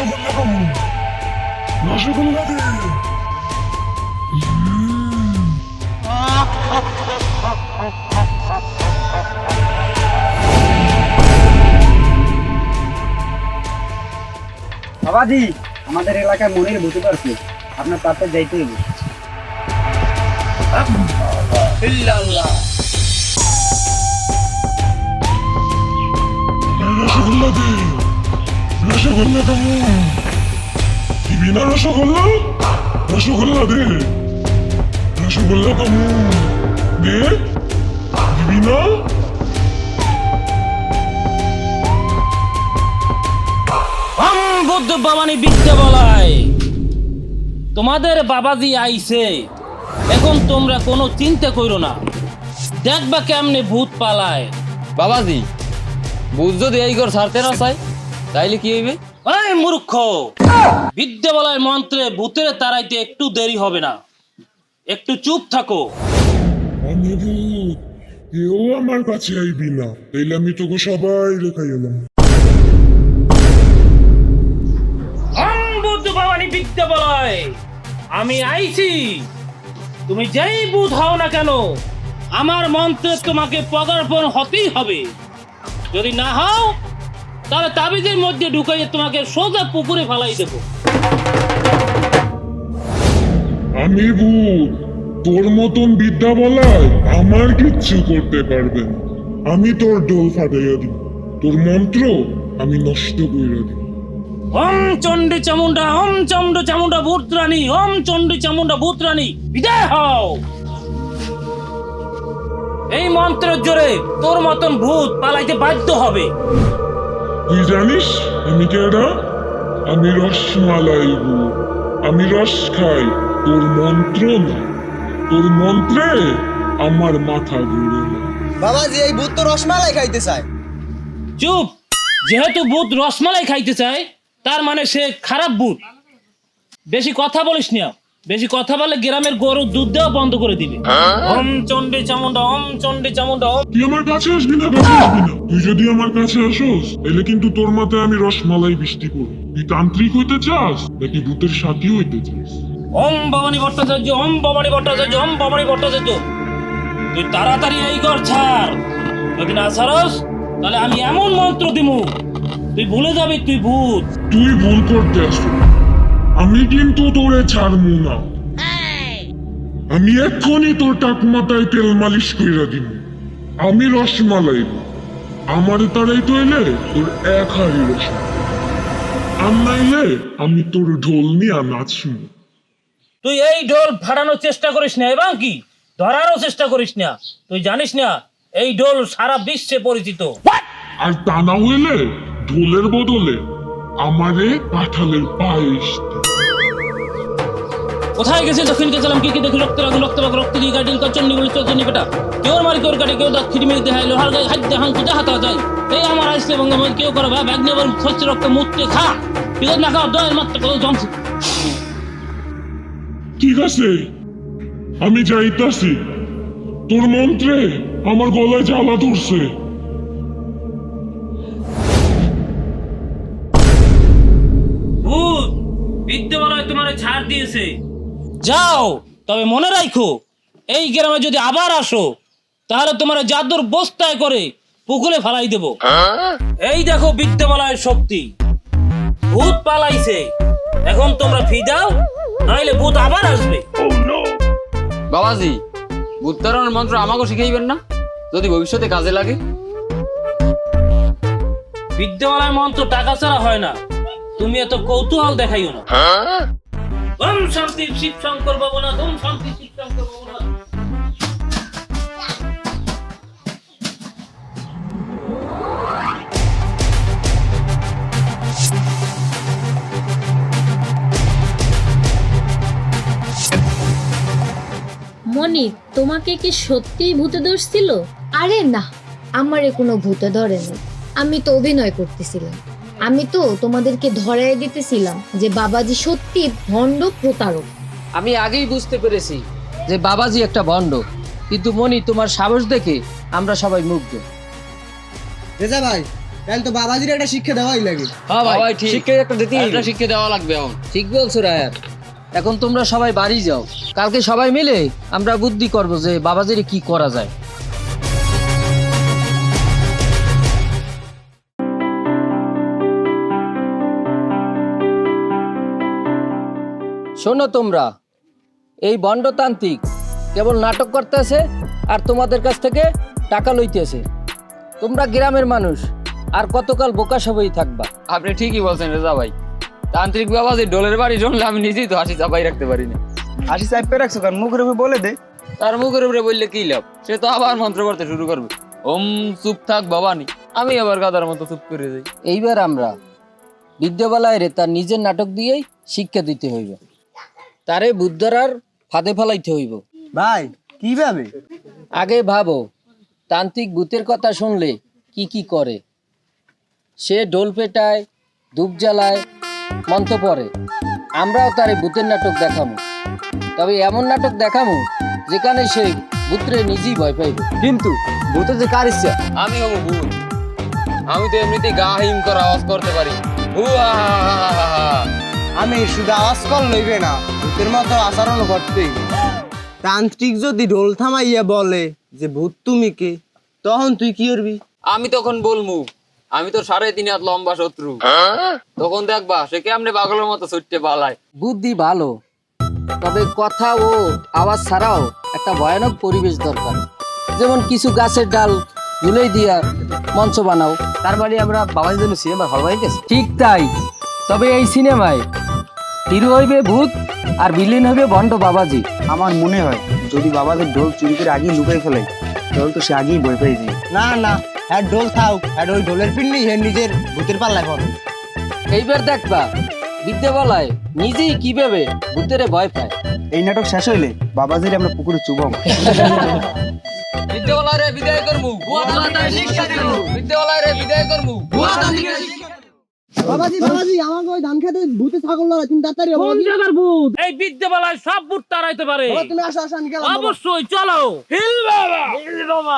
রসগোল্লা খাবো, রসগোল্লা দে। বাবাজি, আমাদের এলাকায় মনির ভূত আছে, আপনার তাতে যাইতে হবে। রসগোল্লা দে, রসগোল্লা খাবো। দিবি না রসগোল্লা? রসগোল্লা দে, রসগোল্লা খাবো। দে, দিবি না? বুদ্ধ বাবানি বিদ্যা বলায় তোমাদের বাবাজি আইছে। এখন তোমরা কোনো চিন্তা করো না, দেখবা কেমনে ভূত পালায়। বাবাজি, ভূত যদি এই ঘর ছাড়তে না চাই তাইলে কি হইবে? এই মূর্খ, বিদ্যা বলায় মন্ত্রে ভূতের তাড়াইতে একটু দেরি হবে না, একটু চুপ থাকো। আমি ভূত, কেউ আমার কাছে আইবি না, তাইলে আমি তোকে সবাই রেখে এলাম। বুদ্ধ বাবানি বিদ্যা বলায় আমি আইছি। তুমি যেই ভূত হও না কেন, আমার মন্ত্রে তোমাকে পদার্পণ হতেই হবে। যদি না হও তাহলে তাবিজের মধ্যে ঢুকাইয়ে তোমাকে সোজা পুকুরে ফেলাই দেবো। আমি ভূত, তোর মতন বিদ্যা বলায় আমার কিচ্ছু করতে পারবে না। আমি তোর ডোল ফাটাইয়া দিব, তোর মন্ত্র আমি নষ্ট কইরা দিব। ওম চণ্ডী চামুন্ডা, ওম চন্ড চামুন্ডা ভূত রানী, ওম চণ্ডী চামুন্ডা ভূত রানী বিদায় হও। এই মন্ত্রের জোরে তোর মতন ভূত পালাইতে বাধ্য হবে। তুই জানিস আমি কেডা? আমি রসমালাই ভূত, আমি রস খাই, তোর মন্ত্র না। তোর মন্ত্রে আমার মাথা ঘুরে না। বাবাজি, এই ভূত তো রসমালাই খাইতে চায়। চুপ, যেহেতু ভূত রসমালাই খাইতে চায় তার মানে সে খারাপ ভূত। বেশি কথা বলিস না, বেশি কথা বলে গ্রামের গরুর দুধ দেওয়া বন্ধ করে দিবে। ওম চণ্ডী চামুন্ডা, ওম চণ্ডী চামুন্ডা, ওম। তুই আমার কাছে আসবি না, কাছে আসবি না। তুই যদি আমার কাছে আসোস তাহলে কিন্তু তোর মাথায় আমি রসমালাই বৃষ্টি করব। তুই তান্ত্রিক হইতে চাস নাকি ভূতের সাথী হইতে চাস? ওম ভবানী ভট্টাচার্য, ওম ভবানী ভট্টাচার্য, ওম ভবানী ভট্টাচার্য। তুই তাড়াতাড়ি এই ঘর ছাড়, যদি না ছাড়স তাহলে আমি এমন মন্ত্র দিমু তুই ভুলে যাবি তুই ভূত। তুই ভুল করতে আসো, আমি কিন্তু তোরে ছাড়মু না। আমি এক্ষুনি তোর টাক মাথায় তেল মালিশ কইরা দিব। আমি রসমালাই ভূত, আমারে তারাইতে হইলে তোর এক হাড়ি রসমালাই, আর নাইলে আমি তোর ঢোল নিয়ে নাচমু। তুই এই ঢোল ফাটানোর চেষ্টা করিস না এবং কি ধরারও চেষ্টা করিস না। তুই জানিস না এই ঢোল সারা বিশ্বে পরিচিত। আর তা না হইলে ঢোলের বদলে আমারে কাঁঠালের পায়েস দে। কোথায় গেছে দক্ষিণ গেছিলাম কি কি দেখি রক্ত রাখো রক্ত রাখো রক্ত দিয়ে গাড়ি চন্ডি বলে চন্ডি বেটা কেউ মারি কেউ কাটে কেউ দাঁত খিটি মেরে দেখাইলো হার গায়ে হাত দেখান তো দেখা যায়। এই আমার আসলে বঙ্গ কেউ করো ভাই ব্যাগ নিয়ে স্বচ্ছ রক্ত মুখতে খা, ঠিক না খাও দয়ের মাত্র কত জমছে। ঠিক আছে, আমি যাইতাছি। তোর মন্ত্রে আমার গলায় জ্বালা ধরছে। ভূত বিদ্যালয় তোমার ছাড় দিয়েছে, যাও। তবে মনে রাখো এই গ্রামে যদি আবার আসো তাহলে তোমার জাদুর বস্তায় করে পুকুরে ফালাই দেব। এই দেখো বিদ্যালয়ের শক্তি, ভূত পালাইছে। এখন তোমরা ফি দাও, নাইলে ভূত আবার আসবে। বাবাজি, ভূত তাড়ানোর মন্ত্র আমাকে শিখাইবেন না? যদি ভবিষ্যতে কাজে লাগে। বিদ্যালয়ের মন্ত্র টাকা ছাড়া হয় না, তুমি এত কৌতূহল দেখাইও না। ওম শান্তি শিব শঙ্কর ভবনাথ, ওম শান্তি শিব শঙ্কর ভবনাথ। মনি, তোমাকে কি সত্যিই ভূতে ধরছিল? আরে না, আমারে কোনো ভূতে ধরেনি। আমি তো অভিনয় করতেছিলাম। আমি তো তোমাদেরকে ধরাই দিতেছিলাম যে বাবাজি সত্যি ভণ্ড প্রতারক। আমি আগেই বুঝতে পেরেছি যে বাবাজি একটা ভণ্ড, কিন্তু মনি তোমার সাহস দেখে আমরা সবাই মুগ্ধ। রেজা ভাই, তাহলে তো বাবাজির একটা শিক্ষা দেওয়াই লাগে। হ্যাঁ ভাই, ভাই ঠিক শিক্ষা একটা দিতেই হবে। একটা শিক্ষা দেওয়া লাগবে এখন। ঠিক বলছো রায়ার। এখন তোমরা সবাই বাড়ি যাও, কালকে সবাই মিলে আমরা বুদ্ধি করব যে বাবাজির কি করা যায়। শোনো তোমরা, এই বন্ডতান্ত্রিক কেবল নাটক করতেছে আর তোমাদের কাছ থেকে টাকা লইতেছে। তোমরা গ্রামের মানুষ, আর কতকাল বোকা সবাই থাকবা। আপনি ঠিকই বলছেন রেজা ভাই। তান্ত্রিক বাবাজি ডোলের বাড়ি শুনলে আমি নিজেই তো হাসি চাপাই রাখতে পারি না। হাসি চাপে রাখছো কারণ মুখের উপরে বলে দে। তার মুখের উপরে বললে কি লাভ, সে তো আবার মন্ত্র করতে শুরু করবে। ওম চুপ থাক ভবানী, আমি আবার গাদার মতো চুপ করে যাই। এইবার আমরা বিদ্যাবালায় তার নিজের নাটক দিয়েই শিক্ষা দিতে হইব, তারে বুদ্ধরার ফাঁদে ফেলাইতে হইব। ভাই কিভাবে? আগে ভাবো, তান্ত্রিক ভূতের কথা শুনলে কি কি করে। সে ডোল পেটায়, ধূপ জ্বালায়, মন্ত্র পড়ে। আমরাও তারে ভূতের নাটক দেখামু, তবে এমন নাটক দেখামু যেখানে সে ভূতরে নিজেই ভয় পাইব। কিন্তু ভূতে যে কার ইচ্ছা? আমি হবো ভূত। আমি তো এমনিতেই গা হিম করে আওয়াজ করতে পারি। হুয়া আমি শুধু আওয়াজ কর লইবে না, ভূতের মতো আচরণ করতে। তান্ত্রিক যদি ঢোল থামাইয়া বলে যে ভূত তুমি কে, তখন তুই কি করবি? আমি তখন বলমু আমি তো 3.5 হাত লম্বা শত্রু। তখন দেখবা সে কেমনে পাগলের মতো ছুটতে পালায়। বুদ্ধি ভালো, তবে কথা ও আওয়াজ ছাড়াও একটা ভয়ানক পরিবেশ দরকার। যেমন কিছু গাছের ডাল ঝুলেই দিয়া মঞ্চ বানাও। তার মানে আমরা বাবাজির জন্য সিনেমা হল বানাইতেছি। ঠিক তাই, তবে এই সিনেমায় হিরো হইবে ভূত আর ভিলেন হইবে ভণ্ড বাবাজি। আমার মনে হয় যদি বাবাদের ঢোল চুরি করে আগেই লুকাই ফেলে, তাহলে তো সে আগেই ভয় পেয়ে যায়। না না, হ্যাঁ ঢোল থাক, হ্যাঁ ওই ঢোলের পিন্নি হ্যাঁ নিজের ভূতের পাল্লায় পড়ে। এইবার দেখবা বিদ্যাবালায় নিজেই কিভাবে ভূতেরে ভয় পায়। এই নাটক শেষ হইলে বাবাজির আমরা পুকুরে চুবাম। বিদ্যালয় রে বিদায় করমু, বিদ্যালয় রে বিদায় করমু। বাবাজি বাবাজি আমাকে ওই ধান খেতে ভূতে ছাগল লড়াই, তুমি তাড়াতাড়ি কোন জায়গার ভূত? এই বিদ্যাবালায় সব ভূত তাড়াইতে পারে। তুমি আসো আসো আমি গেলাম। অবশ্যই চলো। হিল বাবা, হিল বাবা।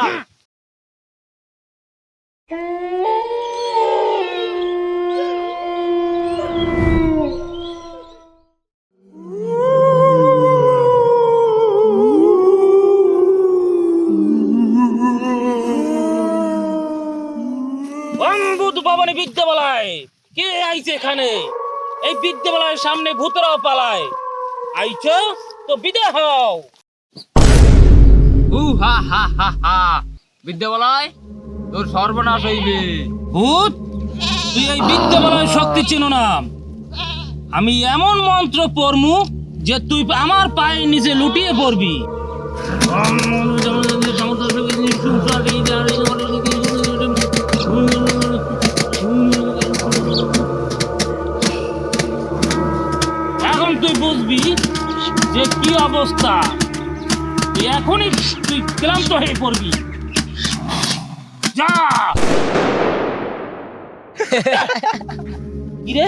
ভূত ভবানী বিদ্যাবালায় কে আইছে এখানে? এই বিদ্যাবালায়ের সামনে ভূতরাও পালায়। আইছো তো বিদায় হও। হা হা হা হা। বিদ্যালয় তোর সর্বনাশ হইবে। ভূত, তুই এই বিদ্যাবালয়ের শক্তি চিনো না। আমি এমন মন্ত্র পড়মু যে তুই আমার পায়ের নিচে লুটিয়ে পড়বি। এখন তুই বুঝবি যে কি অবস্থা। তুই এখনই তুই ক্লান্ত হয়ে পড়বি। যা। কিরে,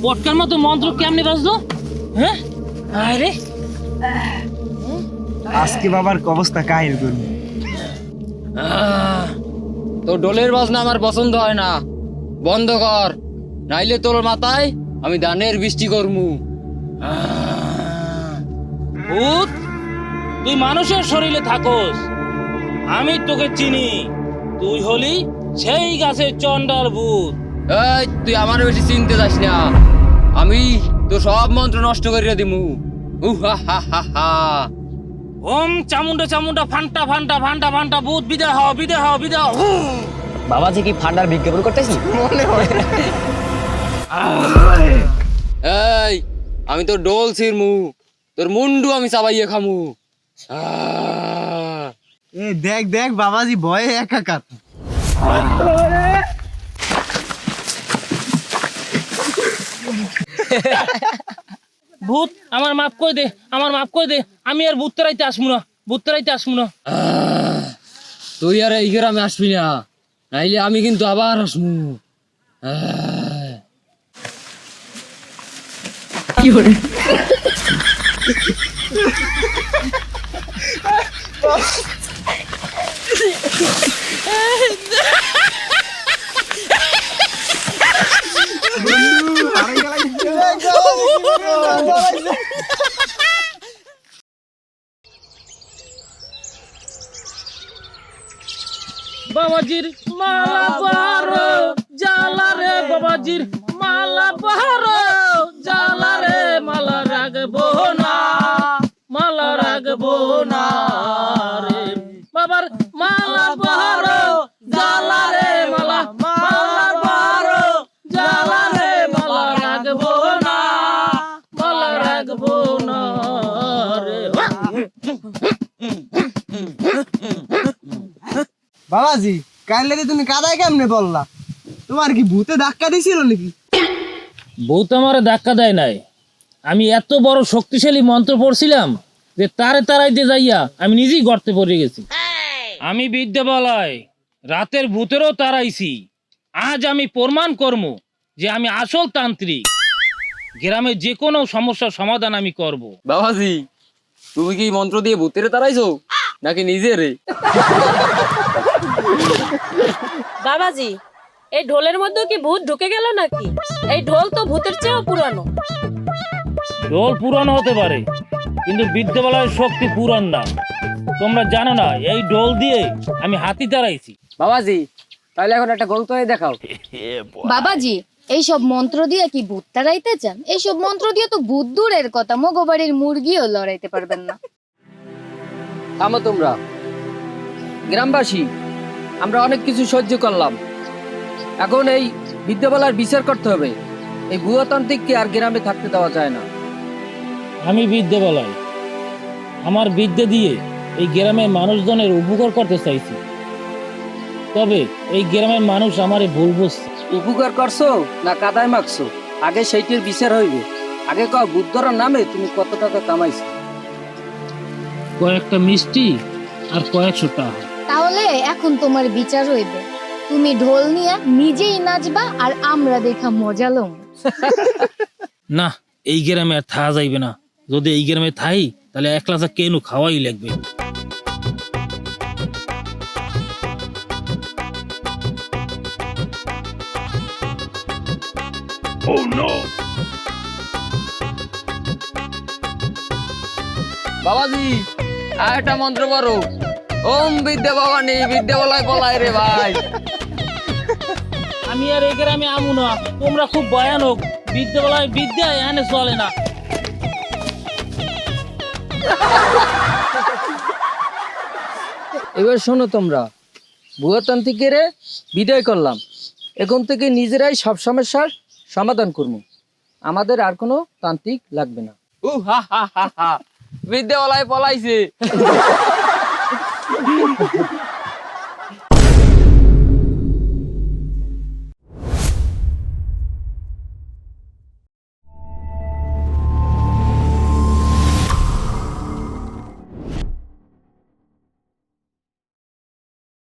পটকার মতো মন্ত্র কেমনে বাজলো? হ্যাঁ, আরে আজকে বাবার অবস্থা কাহিল করবি। তো ডোলের বাজনা আমার পছন্দ হয় না, বন্ধ কর, নাইলে তোর মাথায় আমি ধানের বৃষ্টি করমু। ভূত, তুই মানুষের শরীরে থাকোস, আমি তোকে চিনি। তুই হলি সেই গাছের চন্ডাল ভূত। এই তুই আমার বেশি চিনতে যাস না, আমি তো সব মন্ত্র নষ্ট করিয়া দিমু। হা হা হা হা। ওম Chamunda Chamunda Fanta Fanta Fanta Fanta ভূত বিদায় হও, বিদায় হও, বিদায় হও। বাবাজি কি ফান্ডার বিজ্ঞাপন করতেছি? মনে হয়। এই আমি তো ডোল ছিড়মু, তোর মুন্ডু আমি চাবাইয়া খামু। এ দেখ দেখ বাবাজি ভয়ে একাকার। ভূত, আমার মাফ করে দে, আমার মাফ করে দে। আমি আর ভূত তারাইতে আসবো না, ভূত তারাইতে আসবো না। তুই আর এই গ্রামে আসবি না, নাইলে আমি কিন্তু আবার আসমু। কি করে? বাবাজির মালা বারো জ্বালা রে বাবাজির মালা বারো জ্বালা রে মালা রাখবো না রে বাবার মালা বারো জ্বালা রে মালা বারো জ্বালা রে মালা রাখবো না রে বাবাজি কাইলে তুমি কাদায় কেমনে বললা? তোমার কি ভূতে ধাক্কা দিছিল নাকি? বউ তো আমার ধাক্কা দেয় নাই, আমি এত বড় শক্তিশালী মন্ত্র পড়ছিলাম যে তারাইতে যাইয়া আমি নিজেই গর্তে পড়ে গেছি। আমি বিদ্যা বলায় রাতের ভূতেরও তারাইছি। আজ আমি প্রমাণ করব যে আমি আসল তান্ত্রিক। গ্রামের যে কোনো সমস্যার সমাধান আমি করব। বাবাজি তুমি কি মন্ত্র দিয়ে ভূতেরে তাড়াইছো নাকি নিজেরে? বাবাজি, এই ঢোলের মধ্যে কি ভূত ঢুকে গেল নাকি? এই ঢোল তো ভূতের চেয়েও পুরানো। ঢোল পুরানো হতে পারে, কিন্তু বিদ্যা বলার শক্তি পুরান না। তোমরা জানো না এই ঢোল দিয়ে আমি হাতি তাড়াইছি। বাবাজি তাহলে এখন একটা গরু তৈরি দেখাও। বাবাজি, এইসব মন্ত্র দিয়ে কি ভূত তাড়াইতে চান? এইসব মন্ত্র দিয়ে তো ভূত দূরের কথা, মগবাড়ির মুরগিও লড়াইতে পারবেন না। থামো তোমরা। গ্রামবাসী, আমরা অনেক কিছু সহ্য করলাম, এখন এই বিদ্যাবালার বিচার করতে হবে। এই ভুয়াতান্ত্রিককে আর গ্রামে থাকতে দেওয়া যায় না। আমি বিদ্যা বলাই আমার বিদ্যা দিয়ে এই গ্রামের মানুষজনের উপকার করতে চাইছি, তবে এই গ্রামের মানুষ আমারে ভুল বুঝছে। উপকার করছো না কাদায় মাখছো, আগে সেইটির বিচার হইবে। আগে কও বুদ্ধর নামে তুমি কত টাকা কামাইছো? কয়েকটা মিষ্টি আর কয়েকশো টাকা। তাহলে এখন তোমার বিচার হইবে। তুমি ঢোল নিয়ে নিজেই নাচবা আর আমরা দেখা মজা লম। না, এই গ্রামে আর থাকা যাইবে না। যদি এই গ্রামে থাই তাহলে একলা কেন খাওয়াই লাগবে। বাবাজি আর একটা মন্ত্র পড়ো। ওম বিদ্যা ভবানী বিদ্যা বলায় বলাই রে ভাই। আমি আর এই গ্রামে আমু না, তোমরা খুব ভয়ানক। বিদ্যা বলায় বিদ্যা এনে চলে না। এবার শোনো তোমরা, ভুয়াতান্ত্রিকের বিদায় করলাম। এখন থেকে নিজেরাই সব সমস্যার সমাধান করবো। আমাদের আর কোনো তান্ত্রিক লাগবে না। বিদ্যা বলায় পলাইছে।